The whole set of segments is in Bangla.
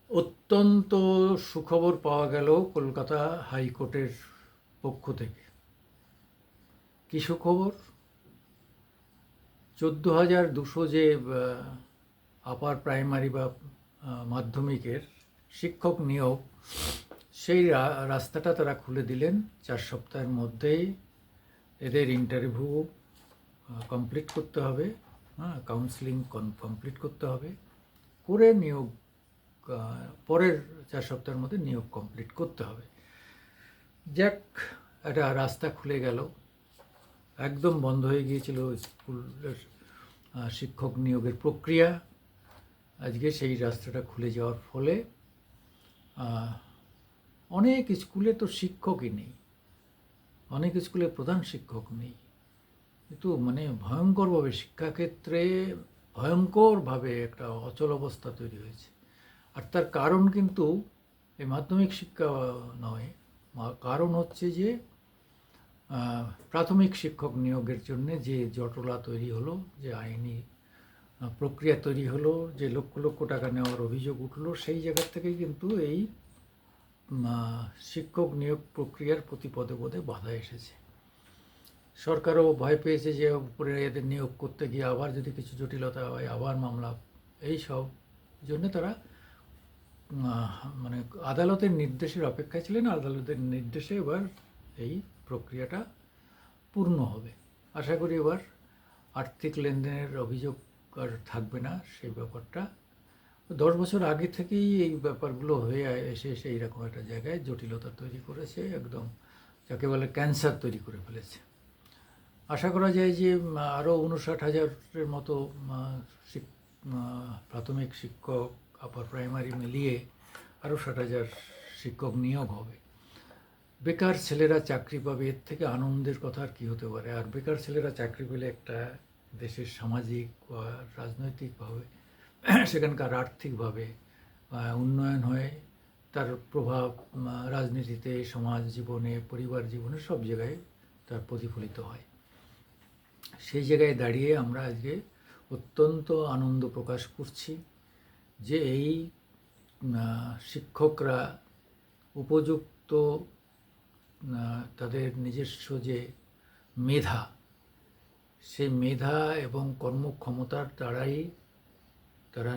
অত্যন্ত সুখবর পাওয়া গেল কলকাতা হাইকোর্টের পক্ষ থেকে। কী সুখবর? 14,200 যে আপার প্রাইমারি বা মাধ্যমিকের শিক্ষক নিয়োগ, সেই রাস্তাটা তারা খুলে দিলেন। 4 সপ্তাহের মধ্যেই এদের ইন্টারভিউ কমপ্লিট করতে হবে, কাউন্সেলিং কমপ্লিট করতে হবে, করে নিয়োগ পরের 4 সপ্তাহের মধ্যে নিয়োগ কমপ্লিট করতে হবে। যাক, একটা রাস্তা খুলে গেল। একদম বন্ধ হয়ে গিয়েছিল স্কুলের শিক্ষক নিয়োগের প্রক্রিয়া। আজকে সেই রাস্তাটা খুলে যাওয়ার ফলে অনেক স্কুলে তো শিক্ষকই নেই, অনেক স্কুলে প্রধান শিক্ষক নেই। কিন্তু মানে ভয়ঙ্করভাবে শিক্ষাক্ষেত্রে ভয়ঙ্করভাবে একটা অচল অবস্থা তৈরি হয়েছে। আর তার কারণ কিন্তু এই মাধ্যমিক শিক্ষা নয়, কারণ হচ্ছে যে প্রাথমিক শিক্ষক নিয়োগের জন্য যে জটলা তৈরি হলো, যে আইনি প্রক্রিয়া তৈরি হলো, যে লক্ষ লক্ষ টাকা নেওয়ার অভিযোগ উঠলো, সেই জায়গা থেকেই কিন্তু এই শিক্ষক নিয়োগ প্রক্রিয়ার প্রতি পদে পদে বাধা এসেছে। সরকারও ভয় পেয়েছে যে উপরে এদের নিয়োগ করতে গিয়ে আবার যদি কিছু জটিলতা হয়, আবার মামলা, এই সব জন্য তারা মানে আদালতের নির্দেশের অপেক্ষায় ছিলেন। আদালতের নির্দেশে এবার এই প্রক্রিয়াটা পূর্ণ হবে। আশা করি এবার আর্থিক লেনদেনের অভিযোগ আর থাকবে না। সেই ব্যাপারটা 10 বছর আগে থেকেই এই ব্যাপারগুলো হয়ে এসে এসে এইরকম একটা জায়গায় জটিলতা তৈরি করেছে, একদম যাকে বলে ক্যান্সার তৈরি করে ফেলেছে। আশা করা যায় যে আরও 59,000-এর মতো প্রাথমিক শিক্ষক, আপার প্রাইমারি মিলিয়ে আরও 60,000 শিক্ষক নিয়োগ হবে। বেকার ছেলেরা চাকরি পাবে, এর থেকে আনন্দের কথা আর কী হতে পারে? আর বেকার ছেলেরা চাকরি পেলে একটা দেশের সামাজিক বা রাজনৈতিকভাবে, সেখানকার আর্থিকভাবে উন্নয়ন হয়, তার প্রভাব রাজনীতিতে, সমাজ জীবনে, পরিবার জীবনে, সব জায়গায় তার প্রতিফলিত হয়। সেই জায়গায় দাঁড়িয়ে আমরা আজকে অত্যন্ত আনন্দ প্রকাশ করছি যে এই শিক্ষকরা উপযুক্ত তাদের নিজস্ব যে মেধা, সেই মেধা এবং কর্মক্ষমতার দ্বারাই তারা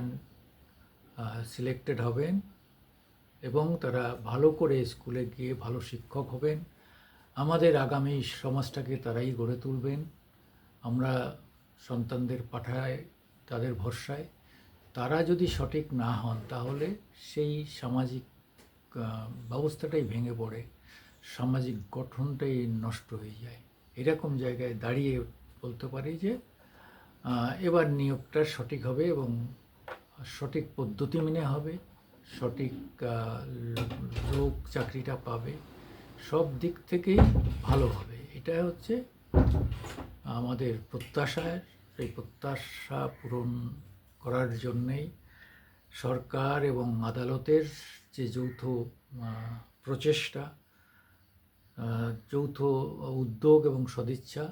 সিলেক্টেড হবেন এবং তারা ভালো করে স্কুলে গিয়ে ভালো শিক্ষক হবেন। আমাদের আগামী সমাজটাকে তারাই গড়ে তুলবেন। আমরা সন্তানদের পাঠাই তাদের ভরসায়। তারা যদি সঠিক না হন তাহলে সেই সামাজিক ব্যবস্থাটাই ভেঙে পড়ে, সামাজিক গঠনটাই নষ্ট হয়ে যায়। এরকম জায়গায় দাঁড়িয়ে বলতে পারি যে এবার নিয়োগটা সঠিক হবে এবং সঠিক পদ্ধতি মেনে হবে, সঠিক লোক চাকরিটা পাবে, সব দিক থেকেই ভালো হবে। এটা হচ্ছে আমাদের প্রত্যাশার। সেই প্রত্যাশা পূরণ করার জন্যেই সরকার এবং আদালতের যে যৌথ প্রচেষ্টা, যৌথ উদ্যোগ এবং সদিচ্ছা,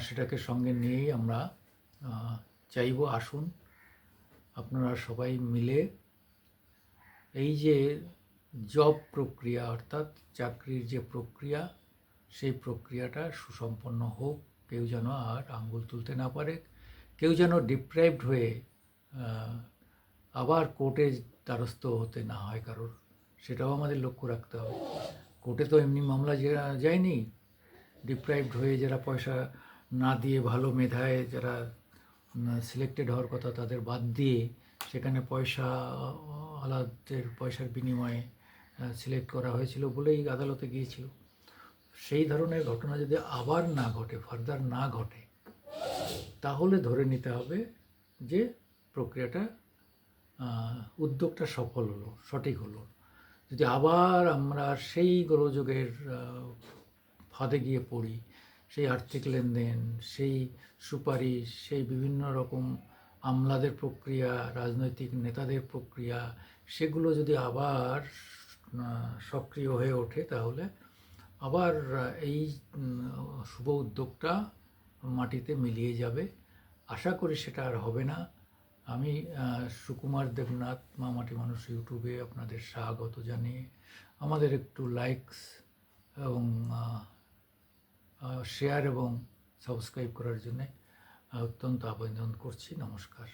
সেটাকে সঙ্গে নিয়েই আমরা চাইব, আসুন আপনারা সবাই মিলে এই যে জব প্রক্রিয়া, অর্থাৎ চাকরির যে প্রক্রিয়া, সেই প্রক্রিয়াটা সুসম্পন্ন হোক। কেউ যেন আর আঙ্গুল তুলতে না পারে, কেউ যেন ডিপ্রাইভড হয়ে আবার কোর্টে দ্বারস্থ হতে না হয় কারোর, সেটাও আমাদের লক্ষ্য রাখতে হবে। কোর্টে তো এমনি মামলা যায়নি। ডিপ্রাইভড হয়ে যারা পয়সা না দিয়ে ভালো মেধায় যারা সিলেক্টেড হওয়ার কথা, তাদের বাদ দিয়ে সেখানে পয়সা আলাদের পয়সার বিনিময়ে সিলেক্ট করা হয়েছিল বলেই আদালতে গিয়েছিল। সেই ধরনের ঘটনা যদি আবার না ঘটে, ফার্দার না ঘটে, তাহলে ধরে নিতে হবে যে প্রক্রিয়াটা, উদ্যোগটা সফল হলো, সঠিক হলো। যদি আবার আমরা সেই গোলযোগের ফাঁদে গিয়ে পড়ি, সেই আর্থিক লেনদেন, সেই সুপারিশ, সেই বিভিন্ন রকম আমলাদের প্রক্রিয়া, রাজনৈতিক নেতাদের প্রক্রিয়া, সেগুলো যদি আবার সক্রিয় হয়ে ওঠে, তাহলে আবার এই শুভ উদ্যোগটা মাটিতে মিলিয়ে যাবে। আশা করি সেটা আর হবে না। আমি সুকুমার দেবনাথ মামাটি মানুষ ইউটিউবে আপনাদের স্বাগত জানিয়ে আমাদের একটু লাইকস এবং শেয়ার এবং সাবস্ক্রাইব করার জন্য অত্যন্ত আবেদন করছি। নমস্কার।